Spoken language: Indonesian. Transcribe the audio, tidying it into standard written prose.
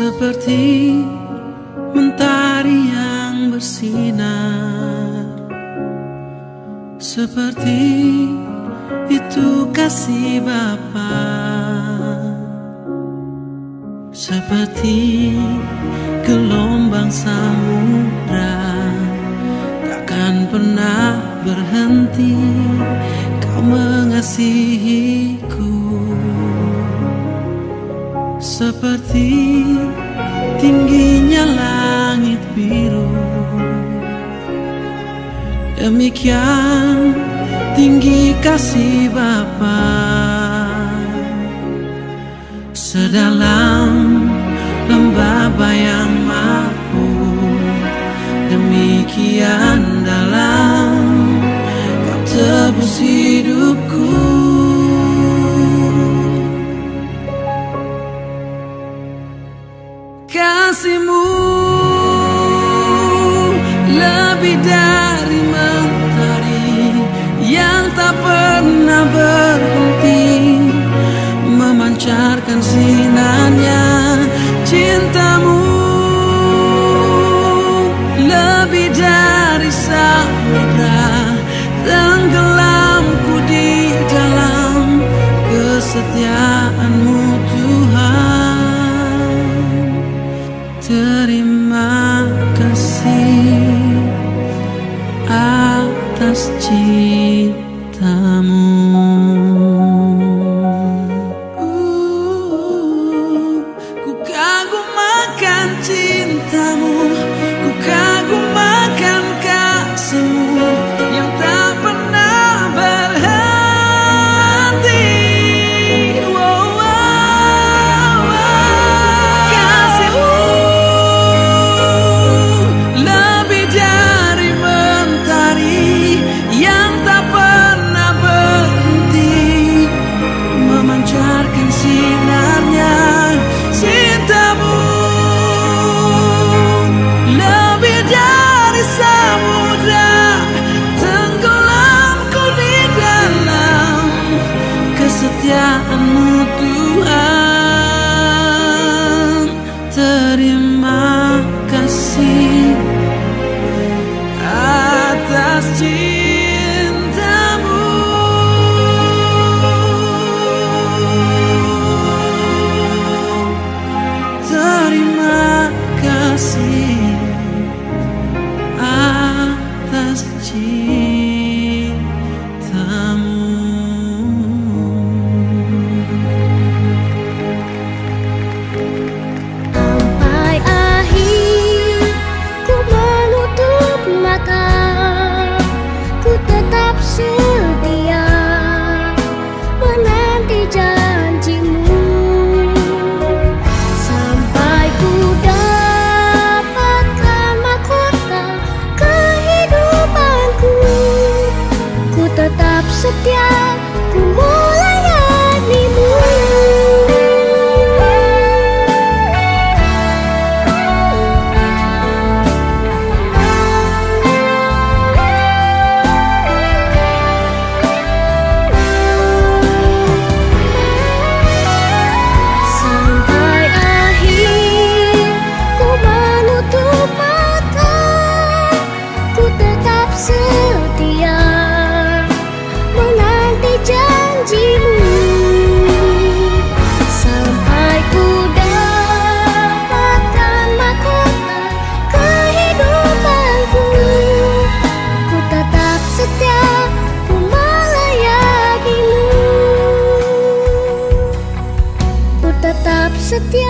Seperti mentari yang bersinar, seperti itu kasih Bapa, seperti gelombang samudra, takkan pernah berhenti Kau mengasihiku. Seperti tingginya langit biru, demikian tinggi kasih Bapa. Sedalam lembah bayang mahu, demikian dalam Kau tebus hidupku. Kasih-Mu lebih dari mentari yang tak pernah berhenti memancarkan sinarnya. Cinta-Mu lebih dari samudra, tenggelamku di dalam kesetiaan-Mu Tuhan. Terima kasih atas cinta-Mu. Ku kagum akan cinta-Mu, ku kagum akan kasih-Mu yang tak pernah berhenti. Kesetiaan-Mu Tuhan, terima kasih atas cinta-Mu. Terima kasih atas cinta-Mu. Setia menanti janji-Mu sampai ku dapatkan mahkota kehidupanku. Ku tetap setia, ku melayani-Mu. Setia menanti janji-Mu sampai ku dapatkan mahkota kehidupanku. Ku tetap setia, ku melayani-Mu. Ku tetap setia.